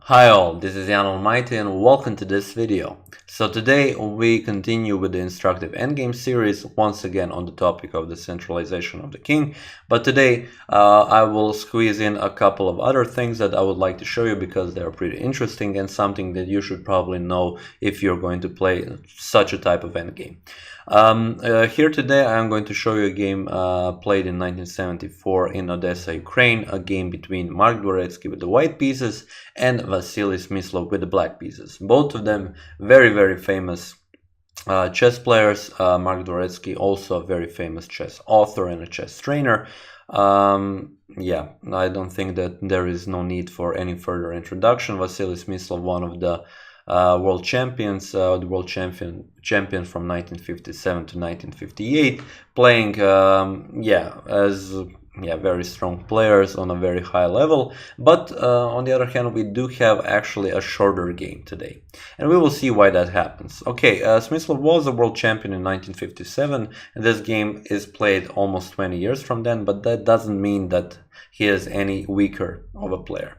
Hi all, this is Allmighty and welcome to this video. So today we continue with the Instructive Endgame series, once again on the topic of the centralization of the king. But today I will squeeze in a couple of other things that I would like to show you because they are pretty interesting and something that you should probably know if you're going to play such a type of endgame. Here today I am going to show you a game played in 1974 in Odessa, Ukraine, a game between Mark Dvoretsky with the white pieces and Vasily Smyslov with the black pieces. Both of them very famous chess players. Mark Dvoretsky also a very famous chess author and a chess trainer. Yeah, I don't think that there is no need for any further introduction. Vasily Smyslov, one of the world champions, the world champion from 1957 to 1958, playing very strong players on a very high level. But on the other hand, we do have actually a shorter game today, and we will see why that happens. Okay, Smyslov was a world champion in 1957, and this game is played almost 20 years from then, but that doesn't mean that he is any weaker of a player.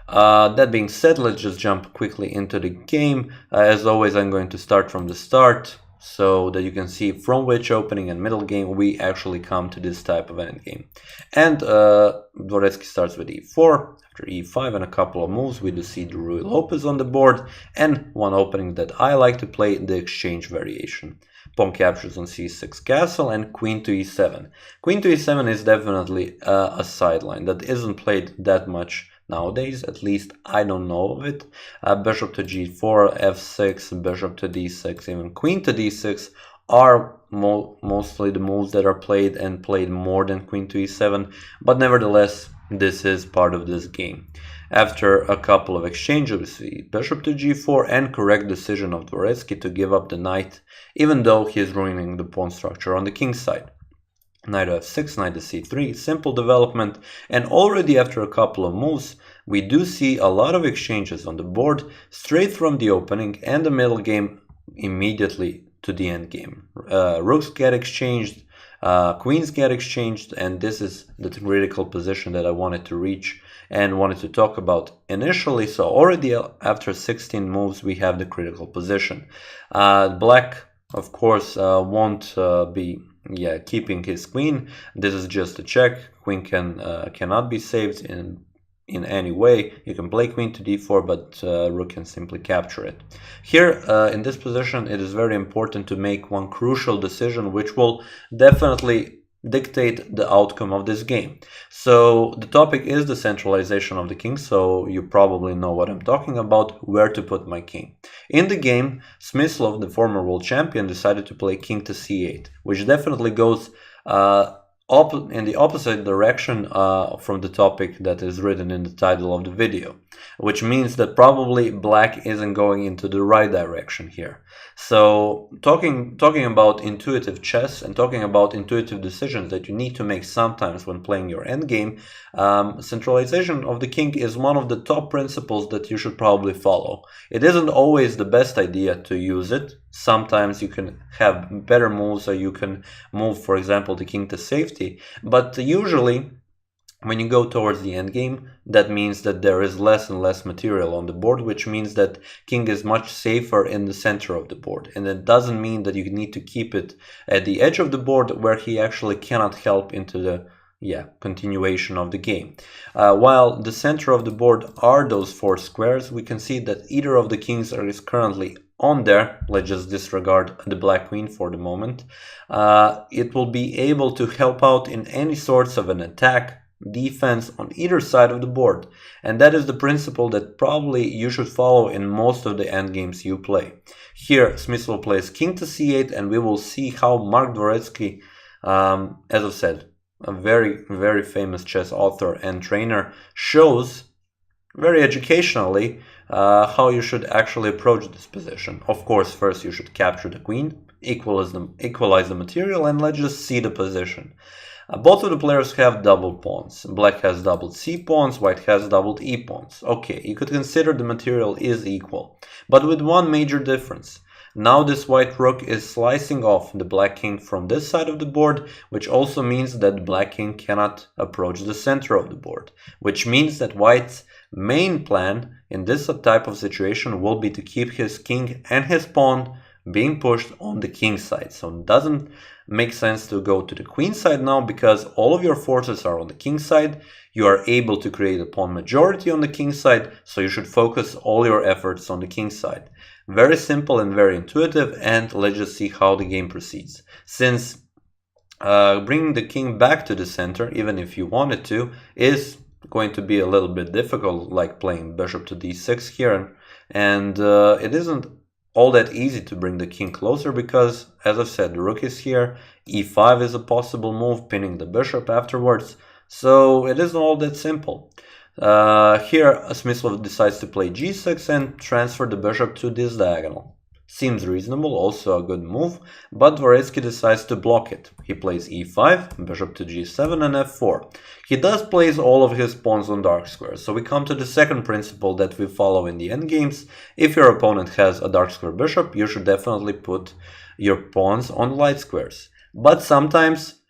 That being said, let's just jump quickly into the game. As always, I'm going to start from the start so that you can see from which opening and middle game we actually come to this type of endgame. And Dvoretsky starts with e4. After e5 and a couple of moves, we do see Rui Lopez on the board, and one opening that I like to play, the exchange variation. Pawn captures on c6 castle and queen to e7. Queen to e7 is definitely a sideline that isn't played that much nowadays, at least I don't know of it. Bishop to g4, f6, bishop to d6, even queen to d6 are mostly the moves that are played, and played more than queen to e7, but nevertheless this is part of this game. After a couple of exchanges, we see bishop to g4 and correct decision of Dvoretsky to give up the knight, even though he is ruining the pawn structure on the king's side. Knight to f6, knight to c3, simple development, and already after a couple of moves we do see a lot of exchanges on the board, straight from the opening and the middle game immediately to the end game. Rooks get exchanged, queens get exchanged, and this is the critical position that I wanted to reach and wanted to talk about initially. So already after 16 moves we have the critical position. Black, of course, won't be keeping his queen. This is just a check. Queen cannot be saved in any way. You can play queen to d4, but rook can simply capture it. Here in this position it is very important to make one crucial decision which will definitely dictate the outcome of this game. So the topic is the centralization of the king, so you probably know what I'm talking about, where to put my king. In the game, Smyslov, the former world champion, decided to play king to c8, which definitely goes in the opposite direction from the topic that is written in the title of the video, which means that probably black isn't going into the right direction here. So talking about intuitive chess and talking about intuitive decisions that you need to make sometimes when playing your endgame, centralization of the king is one of the top principles that you should probably follow. It isn't always the best idea to use it. Sometimes you can have better moves, or you can move, for example, the king to safety, but usually when you go towards the endgame, that means that there is less and less material on the board, which means that king is much safer in the center of the board. And it doesn't mean that you need to keep it at the edge of the board where he actually cannot help into the continuation of the game. While the center of the board are those four squares, we can see that either of the kings is currently on there. Let's just disregard the black queen for the moment. It will be able to help out in any sorts of an attack, defense on either side of the board, and that is the principle that probably you should follow in most of the endgames you play. Here Smyslov plays king to c8, and we will see how Mark Dvoretsky, as I said, a very famous chess author and trainer, shows very educationally how you should actually approach this position. Of course, first you should capture the queen, equalize the material, and let's just see the position. Both of the players have doubled pawns. Black has doubled c pawns, white has doubled e pawns. Okay, you could consider the material is equal, but with one major difference. Now this white rook is slicing off the black king from this side of the board, which also means that black king cannot approach the center of the board, which means that white main plan in this type of situation will be to keep his king and his pawn being pushed on the king side. So it doesn't make sense to go to the queen side now, because all of your forces are on the king side. You are able to create a pawn majority on the king side, so you should focus all your efforts on the king side. Very simple and very intuitive, and let's just see how the game proceeds. Since bringing the king back to the center, even if you wanted to, is going to be a little bit difficult, like playing bishop to d6 here, and it isn't all that easy to bring the king closer, because, as I've said, the rook is here, e5 is a possible move, pinning the bishop afterwards, so it isn't all that simple. Here Smyslov decides to play g6 and transfer the bishop to this diagonal. Seems reasonable, also a good move, but Dvoretsky decides to block it. He plays e5, bishop to g7 and f4. He does place all of his pawns on dark squares, so we come to the second principle that we follow in the endgames. If your opponent has a dark square bishop, you should definitely put your pawns on light squares. But sometimes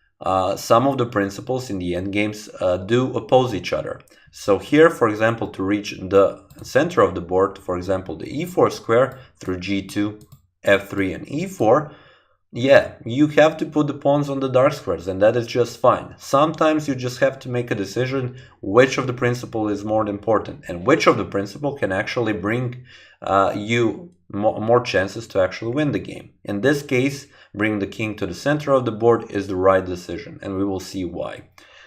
some of the principles in the endgames do oppose each other. So here, for example, to reach the center of the board, for example, the e4 square through g2, f3 and e4, yeah, you have to put the pawns on the dark squares, and that is just fine. Sometimes you just have to make a decision which of the principle is more important, and which of the principle can actually bring you more chances to actually win the game. In this case, bringing the king to the center of the board is the right decision, and we will see why.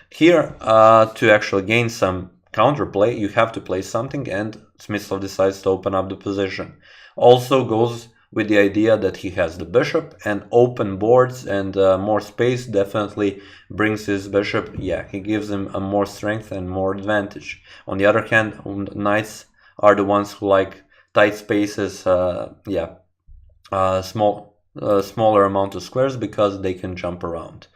Here, to actually gain some counterplay, you have to play something, and Smyslov decides to open up the position. Also goes with the idea that he has the bishop, and open boards and more space definitely brings his bishop, yeah, he gives him a more strength and more advantage. On the other hand, knights are the ones who like tight spaces, smaller amount of squares, because they can jump around.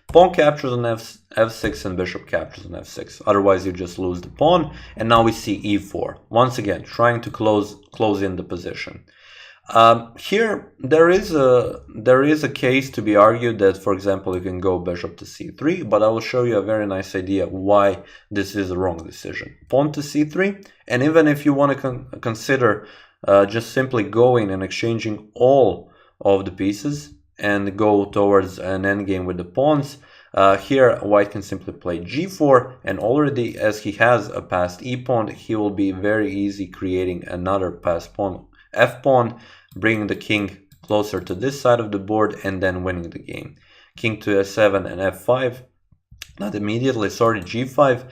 Pawn captures on f6 and bishop captures on f6. Otherwise, you just lose the pawn. And now we see e4. Once again, trying to close in the position. Here, there is a case to be argued that, for example, you can go bishop to c3, but I will show you a very nice idea why this is a wrong decision. Pawn to c3, and even if you want to consider just simply going and exchanging all of the pieces and go towards an endgame with the pawns, here white can simply play g4, and already as he has a passed e-pawn, he will be very easy creating another passed pawn, f-pawn, bringing the king closer to this side of the board and then winning the game. King to s7 and f5, not immediately, sorry, g5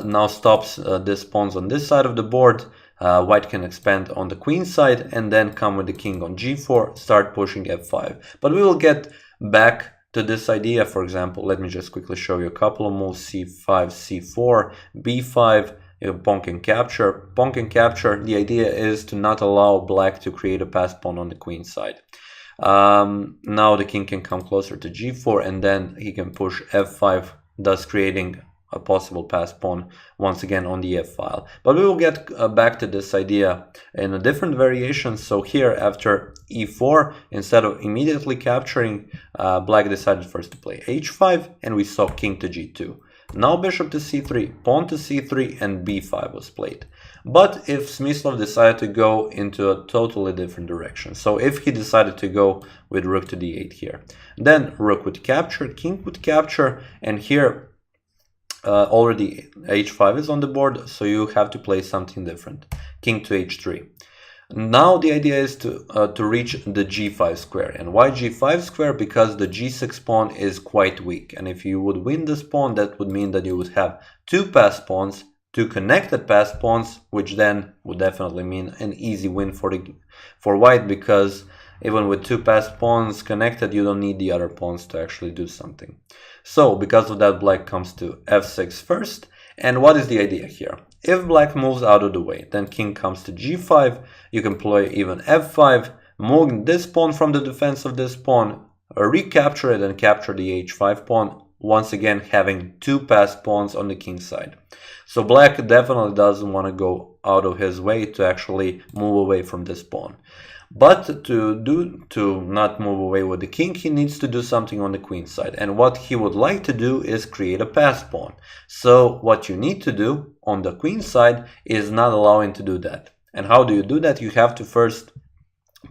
now stops this pawns on this side of the board. White can expand on the queen side and then come with the king on g4, start pushing f5. But we will get back to this idea. For example, let me just quickly show you a couple of moves: c5, c4, b5, pawn can capture. Pawn can capture, the idea is to not allow black to create a passed pawn on the queen side. Now the king can come closer to g4 and then he can push f5, thus creating a possible passed pawn once again on the f file. But we will get back to this idea in a different variation. So here, after e4, instead of immediately capturing, black decided first to play h5, and we saw king to g2. Now bishop to c3, pawn to c3, and b5 was played. But if Smyslov decided to go into a totally different direction, so if he decided to go with rook to d8 here, then rook would capture, king would capture, and here already h5 is on the board, so you have to play something different. King to h3. Now the idea is to reach the g5 square. And why g5 square? Because the g6 pawn is quite weak. And if you would win this pawn, that would mean that you would have two passed pawns, two connected passed pawns, which then would definitely mean an easy win for white, because even with two passed pawns connected, you don't need the other pawns to actually do something. So because of that, black comes to f6 first. And what is the idea here? If black moves out of the way, then king comes to g5. You can play even f5, moving this pawn from the defense of this pawn, recapture it and capture the h5 pawn, once again having two passed pawns on the king side. So black definitely doesn't want to go out of his way to actually move away from this pawn. But to not move away with the king, he needs to do something on the queen side. And what he would like to do is create a pass pawn. So what you need to do on the queen side is not allow him to do that. And how do you do that? You have to first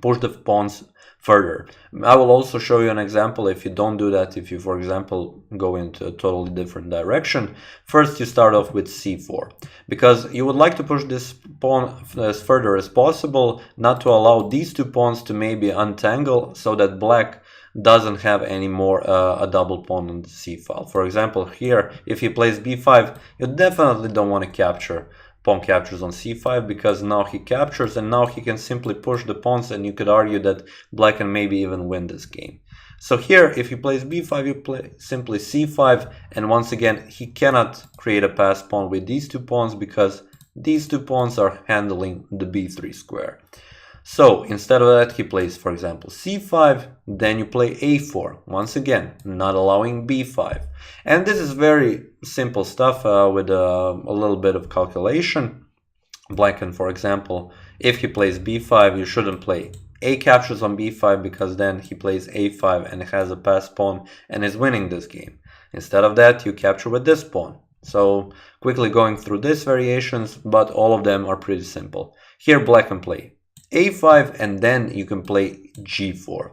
push the pawns further. I will also show you an example if you don't do that. If you, for example, go into a totally different direction, first you start off with c4, because you would like to push this pawn as further as possible, not to allow these two pawns to maybe untangle, so that black doesn't have any more a double pawn on the c file. For example, here, if he plays b5, you definitely don't want to capture pawn captures on c5, because now he captures and now he can simply push the pawns, and you could argue that black can maybe even win this game. So here, if he plays b5, you play simply c5, and once again he cannot create a pass pawn with these two pawns because these two pawns are handling the b3 square. So instead of that, he plays, for example, c5, then you play a4, once again, not allowing b5. And this is very simple stuff with a little bit of calculation. Black can, for example, if he plays b5, you shouldn't play a captures on b5, because then he plays a5 and has a pass pawn and is winning this game. Instead of that, you capture with this pawn. So quickly going through these variations, but all of them are pretty simple. Here black can play a5, and then you can play g4.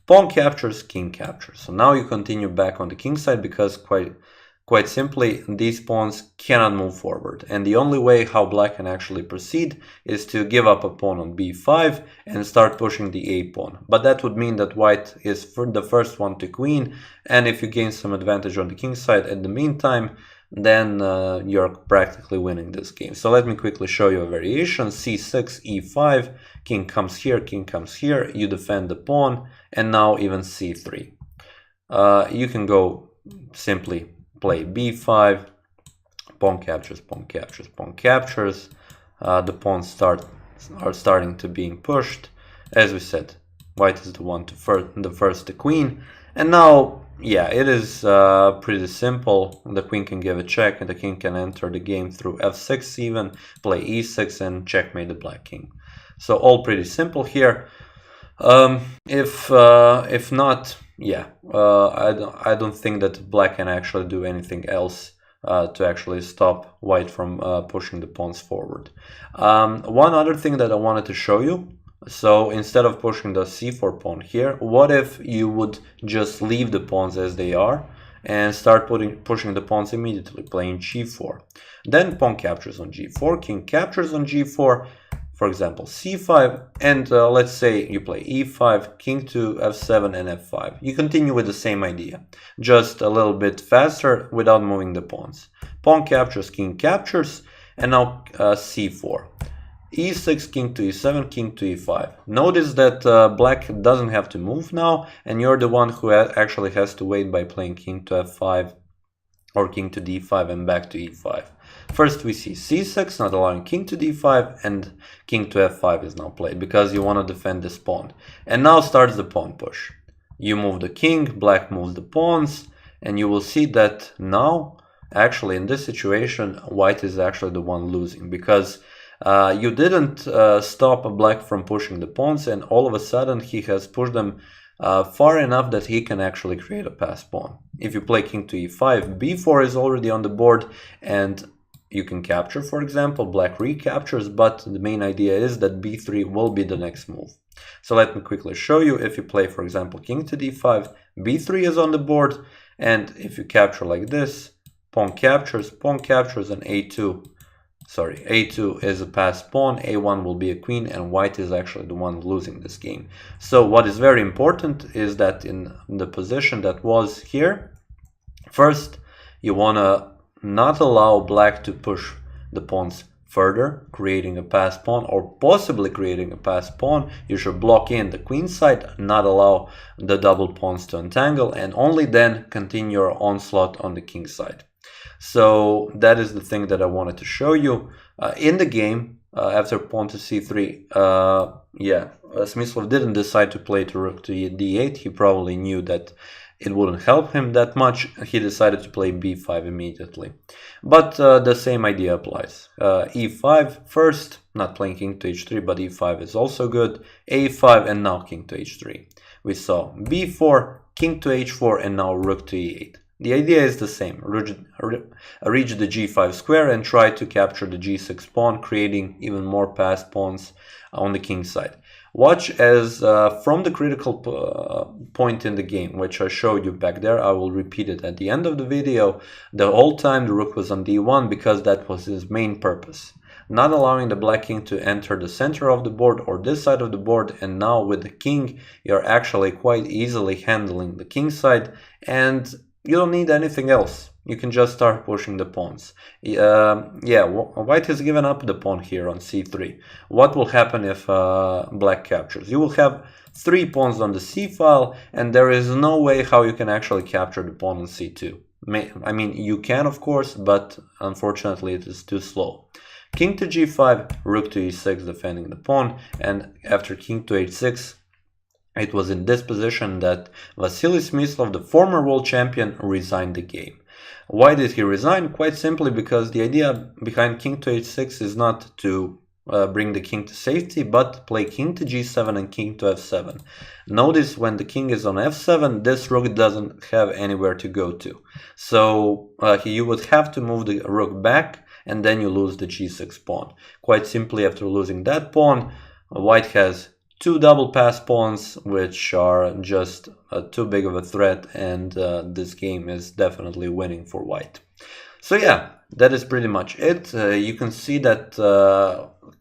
Pawn captures, king captures. So now you continue back on the king side, because quite simply these pawns cannot move forward, and the only way how black can actually proceed is to give up a pawn on b5 and start pushing the a pawn. But that would mean that white is the first one to queen, and if you gain some advantage on the king side in the meantime, then you're practically winning this game. So let me quickly show you a variation. c6, e5, king comes here, you defend the pawn, and now even c3. You can go simply play b5, pawn captures, pawn captures, pawn captures. The pawns are starting to being pushed. As we said, white is the one the first to queen, and now, yeah, it is pretty simple. The queen can give a check, and the king can enter the game through f6 even, play e6, and checkmate the black king. So all pretty simple here. If not, yeah, I don't think that black can actually do anything else to actually stop white from pushing the pawns forward. One other thing that I wanted to show you. So instead of pushing the c4 pawn here, what if you would just leave the pawns as they are and start pushing the pawns immediately, playing g4. Then pawn captures on g4, king captures on g4, for example c5, and let's say you play e5, king to f7 and f5. You continue with the same idea, just a little bit faster without moving the pawns. Pawn captures, king captures, and now c4. e6, king to e7, king to e5. Notice that black doesn't have to move now, and you're the one who actually has to wait by playing king to f5 or king to d5 and back to e5. First we see c6, not allowing king to d5, and king to f5 is now played because you want to defend this pawn. And now starts the pawn push. You move the king, black moves the pawns, and you will see that now, actually in this situation, white is actually the one losing, because you didn't stop black from pushing the pawns, and all of a sudden he has pushed them far enough that he can actually create a pass pawn. If you play king to e5, b4 is already on the board, and you can capture, for example, black recaptures, but the main idea is that b3 will be the next move. So let me quickly show you. If you play, for example, king to d5, b3 is on the board, and if you capture like this, pawn captures, and a2 is a pass pawn, a1 will be a queen, and white is actually the one losing this game. So what is very important is that in the position that was here, first you want to not allow black to push the pawns further, creating a pass pawn or possibly creating a pass pawn. You should block in the queen side, not allow the double pawns to untangle, and only then continue your onslaught on the king side. So that is the thing that I wanted to show you. In the game, after pawn to c3, Smyslov didn't decide to play to rook to d8. He probably knew that it wouldn't help him that much. He decided to play b5 immediately. But the same idea applies. e5 first, not playing king to h3, but e5 is also good. a5 and now king to h3. We saw b4, king to h4, and now rook to e8. The idea is the same. Reach the g5 square and try to capture the g6 pawn, creating even more passed pawns on the king side. Watch as from the critical point in the game, which I showed you back there, I will repeat it at the end of the video. The whole time the rook was on d1 because that was his main purpose. Not allowing the black king to enter the center of the board or this side of the board, and now with the king you're actually quite easily handling the king side, and you don't need anything else. You can just start pushing the pawns. White has given up the pawn here on c3. What will happen if black captures? You will have 3 pawns on the c file, and there is no way how you can actually capture the pawn on c2. I mean, you can of course, but unfortunately it is too slow. King to g5, rook to e6 defending the pawn, and after king to h6, it was in this position that Vasily Smyslov, the former world champion, resigned the game. Why did he resign? Quite simply because the idea behind king to h6 is not to bring the king to safety, but play king to g7 and king to f7. Notice when the king is on f7, this rook doesn't have anywhere to go to. So you would have to move the rook back, and then you lose the g6 pawn. Quite simply, after losing that pawn, white has 2 double pass pawns, which are just too big of a threat, and this game is definitely winning for white. So yeah, that is pretty much it. You can see that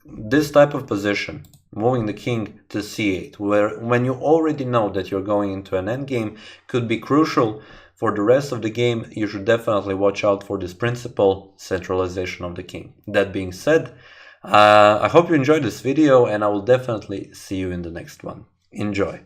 this type of position, moving the king to c8, when you already know that you're going into an endgame, could be crucial for the rest of the game. You should definitely watch out for this principle, centralization of the king. That being said, I hope you enjoyed this video, and I will definitely see you in the next one. Enjoy!